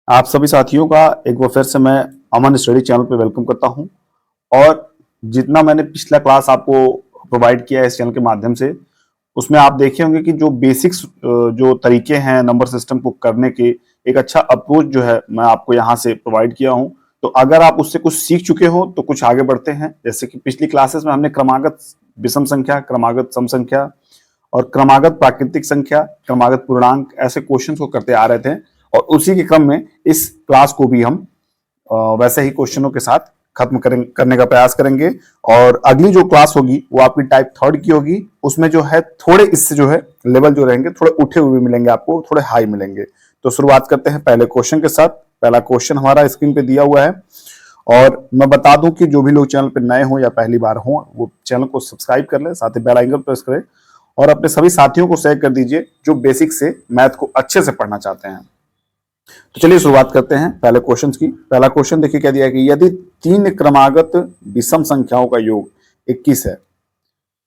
आप सभी साथियों का एक बार फिर से मैं अमन स्टडी चैनल पे वेलकम करता हूं। और जितना मैंने पिछला क्लास आपको प्रोवाइड किया है इस चैनल के माध्यम से, उसमें आप देखे होंगे कि जो बेसिक्स जो तरीके हैं नंबर सिस्टम को करने के, एक अच्छा अप्रोच जो है मैं आपको यहाँ से प्रोवाइड किया हूँ। तो अगर आप उससे कुछ सीख चुके हो तो कुछ आगे बढ़ते हैं। जैसे कि पिछली क्लासेस में हमने क्रमागत विषम संख्या, क्रमागत सम संख्या और क्रमागत प्राकृतिक संख्या, क्रमागत पूर्णांक ऐसे क्वेश्चंस को करते आ रहे थे। और उसी के क्रम में इस क्लास को भी हम वैसे ही क्वेश्चनों के साथ खत्म करने का प्रयास करेंगे। और अगली जो क्लास होगी वो आपकी टाइप थर्ड की होगी। उसमें जो है थोड़े इससे जो है लेवल जो रहेंगे थोड़े उठे हुए मिलेंगे, आपको थोड़े हाई मिलेंगे। तो शुरुआत करते हैं पहले क्वेश्चन के साथ। पहला क्वेश्चन हमारा स्क्रीन पे दिया हुआ है। और मैं बता दूं कि जो भी लोग चैनल पे नए हो या पहली बार हो वो चैनल को सब्सक्राइब कर ले, साथ ही बेल आइकन प्रेस करें और अपने सभी साथियों को शेयर कर दीजिए जो बेसिक से मैथ को अच्छे से पढ़ना चाहते हैं। तो चलिए शुरुआत करते हैं पहले क्वेश्चन की। पहला क्वेश्चन देखिए क्या दिया है कि यदि तीन क्रमागत विषम संख्याओं का योग 21 है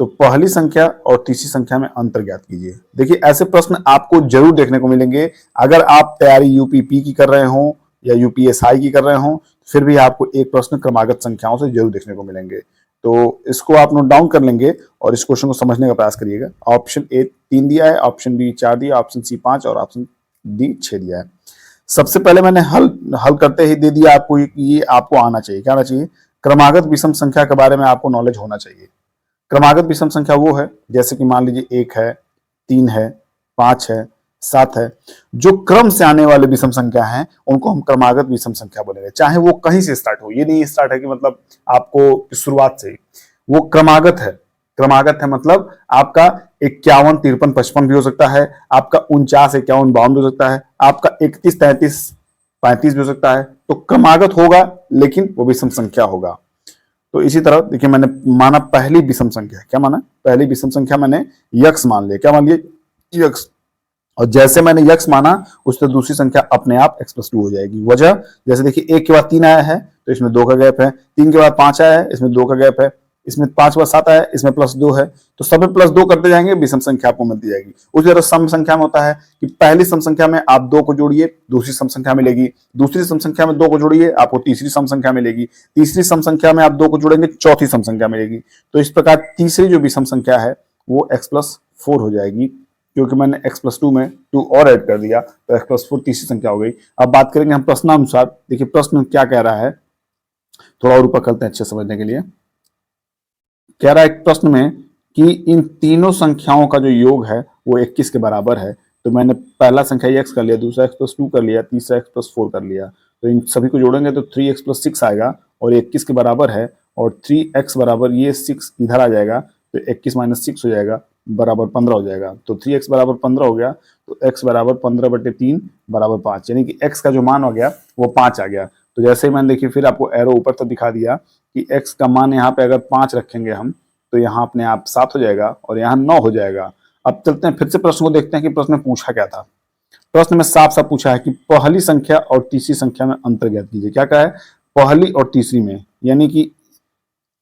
तो पहली संख्या और तीसरी संख्या में अंतर ज्ञात कीजिए। देखिए ऐसे प्रश्न आपको जरूर देखने को मिलेंगे। अगर आप तैयारी यूपीपी की कर रहे हो या यूपीएसआई की कर रहे हो फिर भी आपको एक प्रश्न क्रमागत संख्याओं से जरूर देखने को मिलेंगे। तो इसको आप नोट डाउन कर लेंगे और इस क्वेश्चन को समझने का प्रयास करिएगा। ऑप्शन ए 3 दिया है, ऑप्शन बी 4 दिया, ऑप्शन सी 5 और ऑप्शन डी 6 दिया है। सबसे पहले मैंने हल हल करते ही दे दिया आपको ये आपको आना चाहिए। क्या आना चाहिए? क्रमागत विषम संख्या के बारे में आपको नॉलेज होना चाहिए। क्रमागत विषम संख्या वो है जैसे कि मान लीजिए 1 है, 3 है, 5 है, 7 है। जो क्रम से आने वाले विषम संख्या हैं उनको हम क्रमागत विषम संख्या बोलेंगे, चाहे वो कहीं से स्टार्ट हो। ये नहीं स्टार्ट है कि मतलब आपको शुरुआत से ही, वो क्रमागत है। क्रमागत है मतलब आपका 51, 53, 55 भी हो सकता है, आपका 49, 51, 52 भी हो सकता है, आपका 31, 33, 35 भी हो सकता है। तो क्रमागत होगा लेकिन वो विषम संख्या होगा। तो इसी तरह देखिए मैंने माना पहली विषम संख्या, क्या माना? पहली विषम संख्या मैंने यक्स मान लिया। क्या मान लिया? यक्स। और जैसे मैंने यक्स माना उससे दूसरी संख्या अपने आप x+2 हो जाएगी। वजह, जैसे देखिए 1 के बाद 3 आया है तो इसमें 2 का गैप है, 3 के बाद 5 आया है इसमें 2 का गैप है, इसमें 5 के बाद 7 आया है इसमें +2 है। तो सब में +2 करते जाएंगे, विषम संख्या आपको मिलती जाएगी। उसी तरह सम संख्या में होता है कि पहली सम संख्या में आप 2 को जोड़िए, दूसरी सम संख्या मिलेगी। दूसरी सम संख्या में 2 को जोड़िए, आपको तीसरी सम संख्या मिलेगी। तीसरी सम संख्या में आप 2 को जोड़ेंगे, चौथी सम संख्या मिलेगी। तो इस प्रकार तीसरी जो विषम संख्या है वो x+4 हो जाएगी, क्योंकि मैंने x+2 में 2 और ऐड कर दिया तो x+4 तीसरी संख्या हो गई। अब बात करेंगे हम प्रश्नानुसार। देखिए प्रश्न क्या कह रहा है, थोड़ा और ऊपर करते हैं अच्छे समझने के लिए। कह रहा है एक प्रश्न में कि इन तीनों संख्याओं का जो योग है वो 21 के बराबर है। तो मैंने पहला संख्या x कर लिया, दूसरा x+2 कर लिया, तीसरा x+4 कर लिया। तो इन सभी को जोड़ेंगे तो 3x+6 आएगा और 21 के बराबर है। और 3x बराबर ये 6 इधर आ जाएगा तो 21 - 6 हो जाएगा, बराबर 15 हो जाएगा। तो 3x बराबर 15 हो गया तो x बराबर 15/3 बराबर 5, यानी कि x का जो मान हो गया वो 5 आ गया। तो जैसे ही मैंने देखिए फिर आपको एरो ऊपर तक दिखा दिया कि x का मान यहाँ पे अगर 5 रखेंगे हम तो यहाँ अपने आप 7 हो जाएगा और यहाँ 9 हो जाएगा। अब चलते हैं फिर से प्रश्न को देखते हैं कि प्रश्न में पूछा क्या था। प्रश्न में साफ साफ पूछा है कि पहली संख्या और तीसरी संख्या में अंतर ज्ञात कीजिए। क्या कहा है? पहली और तीसरी में, यानी कि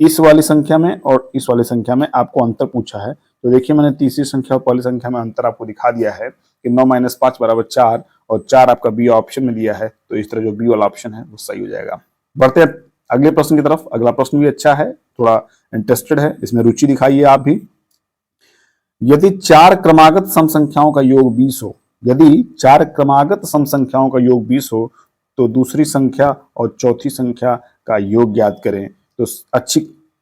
इस वाली संख्या में और इस वाली संख्या में आपको अंतर पूछा है। तो देखिए मैंने तीसरी संख्या और पहली संख्या में अंतर आपको दिखा दिया है कि 9 - 5 बराबर 4 और 4 आपका बी ऑप्शन में दिया है। तो इस तरह जो बी वाला ऑप्शन है वो सही हो जाएगा। बढ़ते हैं अगले प्रश्न की तरफ। अगला प्रश्न भी अच्छा है, थोड़ा इंटरेस्टेड है, इसमें रुचि दिखाइए आप भी। यदि 4 क्रमागत सम संख्याओं का योग 20 हो, यदि 4 क्रमागत सम संख्याओं का योग 20 हो तो दूसरी संख्या और चौथी संख्या का योग ज्ञात करें। तो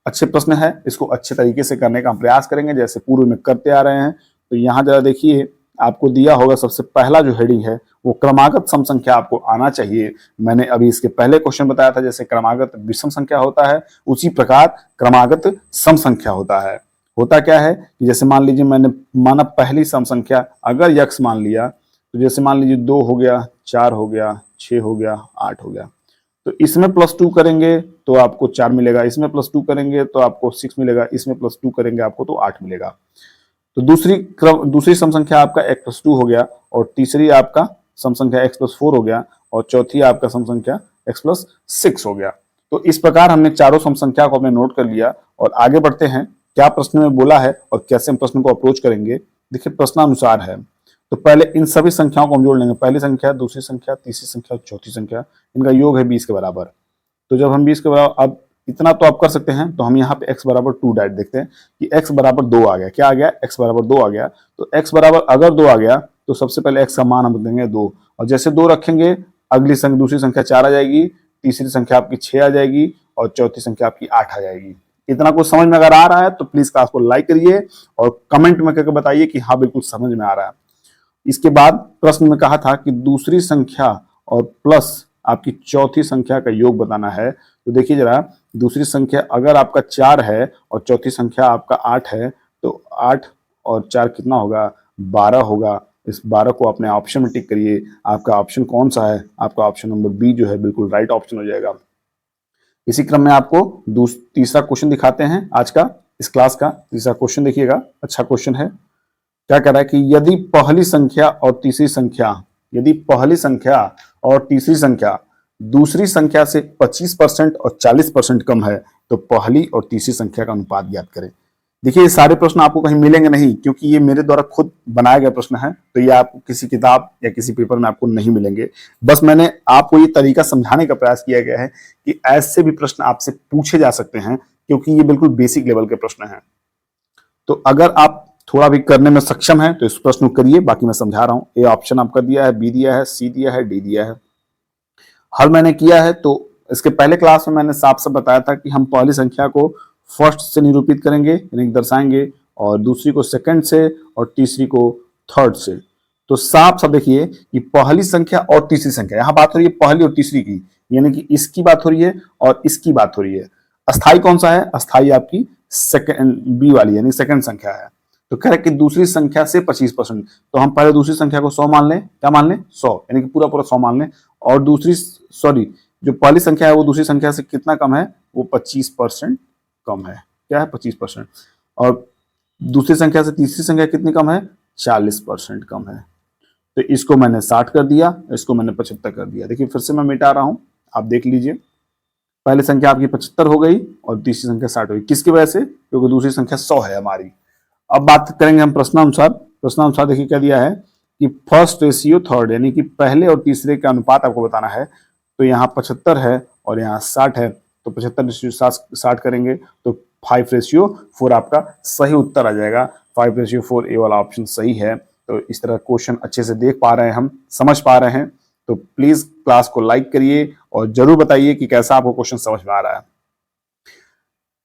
अच्छे प्रश्न है, इसको अच्छे तरीके से करने का हम प्रयास करेंगे जैसे पूर्व में करते आ रहे हैं। तो यहाँ जरा देखिए आपको दिया होगा सबसे पहला जो हेडिंग है वो क्रमागत सम संख्या आपको आना चाहिए। मैंने अभी इसके पहले क्वेश्चन बताया था जैसे क्रमागत विषम संख्या होता है उसी प्रकार क्रमागत सम संख्या होता है। होता क्या है कि जैसे मान लीजिए मैंने माना पहली सम संख्या अगर यक्स मान लिया तो जैसे मान लीजिए 2 हो गया, 4 हो गया, 6 हो गया, 8 हो गया। तो इसमें +2 करेंगे तो आपको 4 मिलेगा, इसमें +2 करेंगे तो आपको 6 मिलेगा, इसमें +2 करेंगे आपको तो 8 मिलेगा। तो दूसरी सम संख्या आपका x+2 हो गया और तीसरी आपका सम संख्या x+4 हो गया और चौथी आपका सम संख्या x+6 हो गया। तो इस प्रकार हमने चारों सम संख्या को हमने नोट कर लिया और आगे बढ़ते हैं क्या प्रश्न में बोला है और कैसे हम प्रश्न को अप्रोच करेंगे। देखिए प्रश्नानुसार है, तो पहले इन सभी संख्याओं को हम जोड़ लेंगे, पहली संख्या, दूसरी संख्या, तीसरी संख्या, चौथी संख्या, इनका योग है 20 के बराबर। तो जब हम 20 के बराबर, अब इतना तो आप कर सकते हैं, तो हम यहाँ पे x बराबर 2 डायरेक्ट देखते हैं कि x बराबर 2 आ गया। क्या आ गया? x बराबर 2 आ गया। तो x बराबर अगर 2 आ गया तो सबसे पहले x का मान हम देंगे 2, और जैसे 2 रखेंगे अगली संख्या, दूसरी संख्या 4 आ जाएगी, तीसरी संख्या आपकी 6 आ जाएगी, और चौथी संख्या आपकी 8 आ जाएगी। इतना कुछ समझ में अगर आ रहा है तो प्लीज क्लास को लाइक करिए और कमेंट में करके बताइए कि हाँ बिल्कुल समझ में आ रहा है। इसके बाद प्रश्न में कहा था कि दूसरी संख्या और प्लस आपकी चौथी संख्या का योग बताना है। तो देखिए जरा, दूसरी संख्या अगर आपका 4 है और चौथी संख्या आपका 8 है, तो 8 और 4 कितना होगा? 12 होगा। इस 12 को अपने ऑप्शन में टिक करिए। आपका ऑप्शन कौन सा है? आपका ऑप्शन नंबर बी जो है बिल्कुल राइट ऑप्शन हो जाएगा। इसी क्रम में आपको तीसरा क्वेश्चन दिखाते हैं आज का, इस क्लास का तीसरा क्वेश्चन देखिएगा, अच्छा क्वेश्चन है। क्या कह रहा है कि यदि पहली संख्या और तीसरी संख्या, यदि पहली संख्या और तीसरी संख्या दूसरी संख्या से 25% और 40% कम है तो पहली और तीसरी संख्या का अनुपात ज्ञात करें। देखिए ये सारे प्रश्न आपको कहीं मिलेंगे नहीं, क्योंकि ये मेरे द्वारा खुद बनाया गया प्रश्न है, तो ये आपको किसी किताब या किसी पेपर में आपको नहीं मिलेंगे। बस मैंने आपको ये तरीका समझाने का प्रयास किया गया है कि ऐसे भी प्रश्न आपसे पूछे जा सकते हैं, क्योंकि ये बिल्कुल बेसिक लेवल के प्रश्न हैं। तो अगर आप थोड़ा भी करने में सक्षम है तो इस प्रश्न को करिए, बाकी मैं समझा रहा हूं। ए ऑप्शन आपका दिया है, बी दिया है, सी दिया है, डी दिया है। हल मैंने किया है, तो इसके पहले क्लास में मैंने साफ साफ बताया था कि हम पहली संख्या को फर्स्ट से निरूपित करेंगे, यानी दर्शाएंगे, और दूसरी को सेकंड से और तीसरी को थर्ड से। तो साफ साफ देखिए कि पहली संख्या और तीसरी संख्या, यहां बात हो रही है पहली और तीसरी की, यानी कि इसकी बात हो रही है और इसकी बात हो रही है। अस्थाई कौन सा है? अस्थाई आपकी सेकंड बी वाली, यानी सेकंड संख्या है। तो कह रहे कि दूसरी संख्या से 25%, तो हम पहले दूसरी संख्या को 100 मान लें। क्या मान लें? 100, यानी कि पूरा पूरा 100 मान लें। और दूसरी, सॉरी, जो पहली संख्या है वो दूसरी संख्या से कितना कम है? वो 25% कम है। क्या है? 25%। और दूसरी संख्या से तीसरी संख्या कितनी कम है? 40% कम है। तो इसको मैंने 60 कर दिया, इसको मैंने 75 कर दिया। देखिए फिर से मैं मिटा रहा हूं, आप देख लीजिए। पहली संख्या आपकी 75 हो गई और तीसरी संख्या 60 हो गई। किसकी वजह से? क्योंकि दूसरी संख्या 100 है हमारी। अब बात करेंगे हम प्रश्नानुसार। प्रश्नानुसार देखिए क्या दिया है कि फर्स्ट रेशियो थर्ड, यानी कि पहले और तीसरे का अनुपात आपको बताना है। तो यहाँ 75 है और यहाँ 60 है, तो 75/60 करेंगे तो 5/4 आपका सही उत्तर आ जाएगा। 5/4 ए वाला ऑप्शन सही है। तो इस तरह क्वेश्चन अच्छे से देख पा रहे हैं, हम समझ पा रहे हैं। तो प्लीज क्लास को लाइक करिए और जरूर बताइए कि कैसा आपको क्वेश्चन समझ में आ रहा है।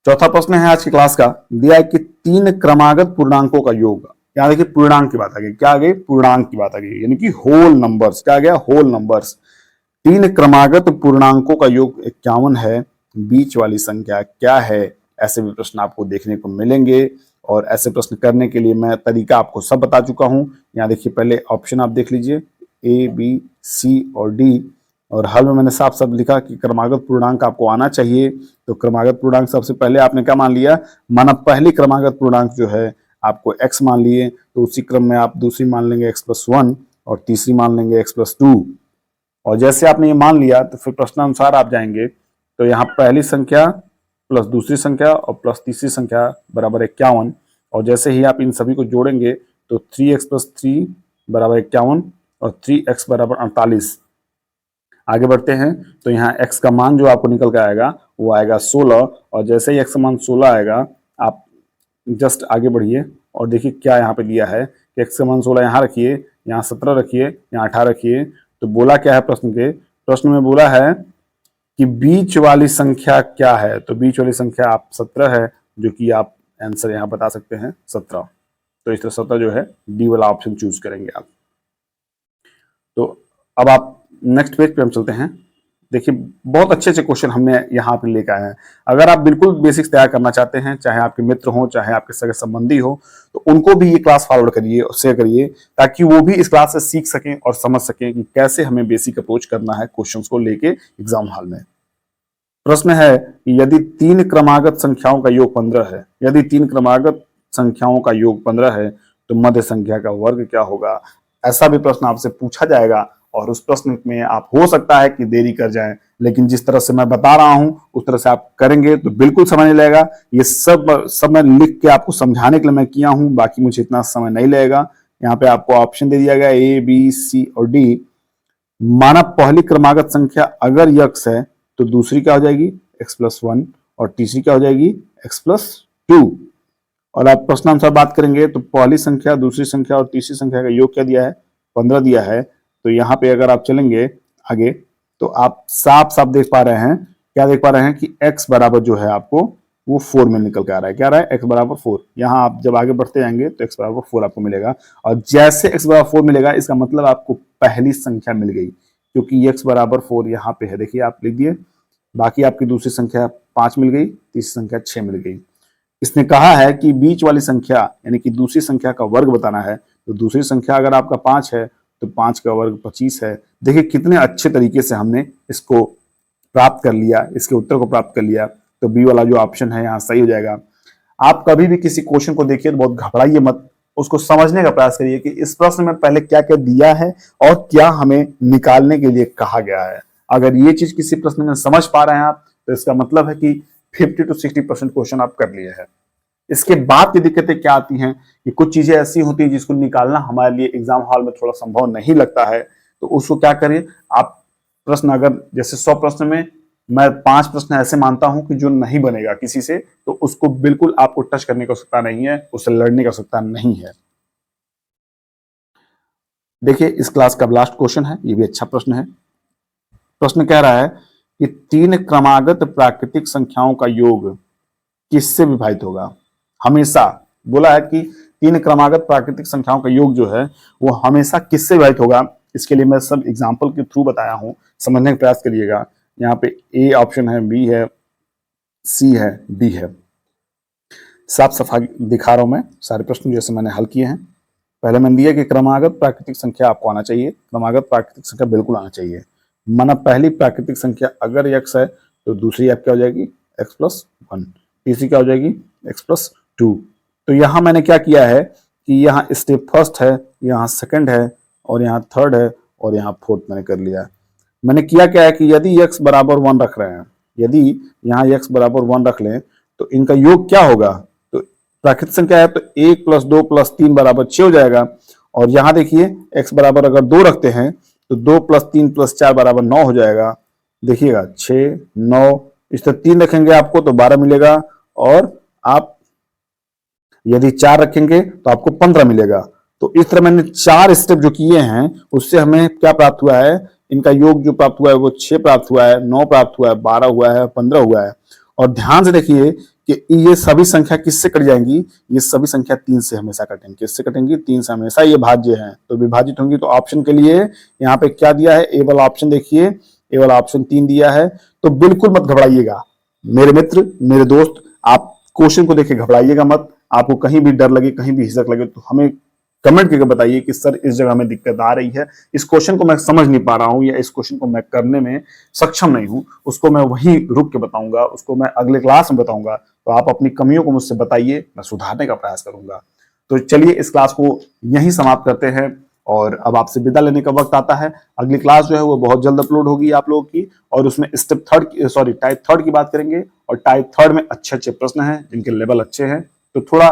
चौथा प्रश्न है आज की क्लास का, दिया है कि 3 क्रमागत पूर्णांकों का योग। यहाँ देखिए पूर्णांक की बात आ गई। क्या आ गई? पूर्णांक की बात आ गई, यानी कि होल नंबर्स। क्या आ गया? Whole numbers. 3 क्रमागत पूर्णांकों का योग 51 है, बीच वाली संख्या क्या है? ऐसे भी प्रश्न आपको देखने को मिलेंगे, और ऐसे प्रश्न करने के लिए मैं तरीका आपको सब बता चुका हूं। यहाँ देखिए पहले ऑप्शन आप देख लीजिए, ए, बी, सी और डी, और हल में मैंने साफ साफ लिखा कि क्रमागत पूर्णांक आपको आना चाहिए। तो क्रमागत पूर्णांक सबसे पहले आपने क्या मान लिया? माना पहली क्रमागत पूर्णांक जो है आपको x मान लिए, तो उसी क्रम में आप दूसरी मान लेंगे x+1 और तीसरी मान लेंगे x+2। और जैसे आपने ये मान लिया तो फिर प्रश्नानुसार आप जाएंगे, तो यहाँ पहली संख्या प्लस दूसरी संख्या और प्लस तीसरी संख्या बराबर 51, और जैसे ही आप इन सभी को जोड़ेंगे तो 3x+3 बराबर 51 और 3x बराबर 48। आगे बढ़ते हैं तो यहाँ x का मान जो आपको निकल के आएगा वो आएगा 16, और जैसे ही x का मान 16 आएगा आप जस्ट आगे बढ़िए और देखिए क्या यहाँ पे दिया है कि x का मान 16 यहाँ रखिए, यहाँ 17 रखिए, यहाँ 18 रखिए। तो बोला क्या है प्रश्न में बोला है कि बीच वाली संख्या क्या है? तो बीच वाली संख्या आप 17 है, जो कि आप आंसर यहाँ बता सकते हैं 17। तो इस तरह 17 जो है डी वाला ऑप्शन चूज करेंगे आप। तो अब आप नेक्स्ट पेज पे हम चलते हैं। देखिए बहुत अच्छे अच्छे क्वेश्चन हमने यहाँ पे लेकर आए हैं। अगर आप बिल्कुल बेसिक्स तैयार करना चाहते हैं, चाहे आपके मित्र हो, चाहे आपके सगे संबंधी हो, तो उनको भी ये क्लास फॉरवर्ड करिए और शेयर करिए, ताकि वो भी इस क्लास से सीख सकें और समझ सकें कि कैसे हमें बेसिक अप्रोच करना है क्वेश्चंस को लेके एग्जाम हॉल में। प्रश्न है कि यदि 3 क्रमागत संख्याओं का योग 15 है, यदि 3 क्रमागत संख्याओं का योग 15 है तो मध्य संख्या का वर्ग क्या होगा? ऐसा भी प्रश्न आपसे पूछा जाएगा, और उस प्रश्न में आप हो सकता है कि देरी कर जाएं, लेकिन जिस तरह से मैं बता रहा हूं उस तरह से आप करेंगे तो बिल्कुल समझ लगेगा। ये सब मैं लिख के आपको समझाने के लिए मैं किया हूं, बाकी मुझे इतना समय नहीं लगेगा। यहाँ पे आपको ऑप्शन दे दिया गया ए बी सी और डी। माना पहली क्रमागत संख्या अगर यक्स है तो दूसरी क्या हो जाएगी x+1 और तीसरी क्या हो जाएगी x+2। और आप प्रश्नानुसार बात करेंगे तो पहली संख्या, दूसरी संख्या और तीसरी संख्या का योग क्या दिया है 15 दिया है। तो यहाँ पे अगर आप चलेंगे आगे तो आप साफ साफ देख पा रहे हैं, क्या देख पा रहे हैं कि x बराबर जो है आपको वो 4 में निकल के आ रहा है। क्या आ रहा है x बराबर 4। यहाँ आप जब आगे बढ़ते जाएंगे तो x बराबर 4 आपको मिलेगा, और जैसे x बराबर 4 मिलेगा इसका मतलब आपको पहली संख्या मिल गई, क्योंकि x बराबर 4 यहाँ पे है। देखिए आप लिख दिए, बाकी आपकी दूसरी संख्या 5 मिल गई, तीसरी संख्या 6 मिल गई। इसने कहा है कि बीच वाली संख्या यानी कि दूसरी संख्या का वर्ग बताना है। तो दूसरी संख्या अगर आपका 5 है तो 5 का वर्ग 25 है। देखिए कितने अच्छे तरीके से हमने इसको प्राप्त कर लिया, इसके उत्तर को प्राप्त कर लिया। तो बी वाला जो ऑप्शन है यहाँ सही हो जाएगा। आप कभी भी किसी क्वेश्चन को देखिए तो बहुत घबराइए मत, उसको समझने का प्रयास करिए कि इस प्रश्न में पहले क्या क्या दिया है और क्या हमें निकालने के लिए कहा गया है। अगर ये चीज किसी प्रश्न में समझ पा रहे हैं आप तो इसका मतलब है कि 50 to 60% क्वेश्चन आप कर लिए हैं। इसके बाद की दिक्कतें क्या आती हैं कि कुछ चीजें ऐसी होती हैं जिसको निकालना हमारे लिए एग्जाम हॉल में थोड़ा संभव नहीं लगता है। तो उसको क्या करिए आप, प्रश्न अगर जैसे 100 प्रश्न में मैं 5 प्रश्न ऐसे मानता हूं कि जो नहीं बनेगा किसी से, तो उसको बिल्कुल आपको टच करने की आवश्यकता नहीं है, उससे लड़ने की आवश्यकता नहीं है। देखिए इस क्लास का लास्ट क्वेश्चन है, ये भी अच्छा प्रश्न है। प्रश्न कह रहा है कि 3 क्रमागत प्राकृतिक संख्याओं का योग किससे विभाजित होगा। हमेशा बोला है कि 3 क्रमागत प्राकृतिक संख्याओं का योग जो है वो हमेशा किससे विभाजित होगा। इसके लिए मैं सब एग्जाम्पल के थ्रू बताया हूं, समझने का प्रयास करिएगा। यहाँ पे ए ऑप्शन है, बी है, सी है, डी है। साफ सफाई दिखा रहा हूं मैं, सारे प्रश्न जैसे मैंने हल किए हैं। पहले मैंने दिया कि क्रमागत प्राकृतिक संख्या आपको आना चाहिए, क्रमागत प्राकृतिक संख्या बिल्कुल आना चाहिए। माना पहली प्राकृतिक संख्या अगर x है तो दूसरी आप क्या हो जाएगी x+1, तीसरी क्या हो जाएगी x+2। तो यहां मैंने क्या किया है कि यहाँ स्टेप फर्स्ट है, यहाँ सेकंड है और यहाँ थर्ड है और यहाँ फोर्थ मैंने कर लिया। मैंने किया क्या है कि यदि x बराबर 1 रख रहे हैं, यदि यहाँ x बराबर 1 रख लें तो इनका योग क्या होगा। तो प्राकृतिक संख्या है तो 1 + 2 + 3 बराबर 6 हो जाएगा। और यहाँ देखिए x बराबर अगर 2 रखते हैं तो 2 + 3 + 4 बराबर 9 हो जाएगा। देखिएगा 6 9, इस तरह 3 रखेंगे आपको तो 12 मिलेगा, और आप यदि 4 रखेंगे तो आपको 15 मिलेगा। तो इस तरह मैंने 4 स्टेप जो किए हैं उससे हमें क्या प्राप्त हुआ है, इनका योग जो प्राप्त हुआ है वो 6 प्राप्त हुआ है, 9 प्राप्त हुआ है, 12 हुआ है, 15 हुआ है। और ध्यान से देखिए कि ये सभी संख्या किससे कट जाएंगी, ये सभी संख्या 3 से हमेशा कटेंगी। किससे कटेंगी, 3 से। हमेशा ये भाज्य हैं तो विभाजित होंगी। तो ऑप्शन के लिए यहाँ पे क्या दिया है, ए वाला ऑप्शन देखिए, ए वाला ऑप्शन 3 दिया है। तो बिल्कुल मत घबराइएगा मेरे मित्र, मेरे दोस्त, आप क्वेश्चन को देख के घबराइएगा मत। आपको कहीं भी डर लगे, कहीं भी हिचक लगे तो हमें कमेंट करके बताइए कि सर इस जगह हमें दिक्कत आ रही है, इस क्वेश्चन को मैं समझ नहीं पा रहा हूं या इस क्वेश्चन को मैं करने में सक्षम नहीं हूं, उसको मैं वहीं रुक के बताऊंगा, उसको मैं अगले क्लास में बताऊंगा। तो आप अपनी कमियों को मुझसे बताइए, मैं सुधारने का प्रयास करूंगा। तो चलिए इस क्लास को यहीं समाप्त करते हैं और अब आपसे विदा लेने का वक्त आता है। अगली क्लास जो है वो बहुत जल्द अपलोड होगी आप लोगों की, और उसमें टाइप थर्ड की बात करेंगे। और टाइप थर्ड में अच्छे अच्छे प्रश्न हैं जिनके लेवल अच्छे हैं। तो थोड़ा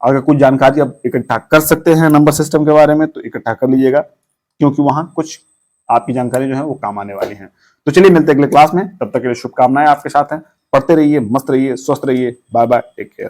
अगर कुछ जानकारी आप इकट्ठा कर सकते हैं नंबर सिस्टम के बारे में तो इकट्ठा कर लीजिएगा, क्योंकि वहां कुछ आपकी जानकारी जो है वो काम आने वाली है। तो चलिए मिलते हैं अगले क्लास में, तब तक के लिए शुभकामनाएं आपके साथ हैं। पढ़ते रहिए, मस्त रहिए, स्वस्थ रहिए। Bye bye, take care.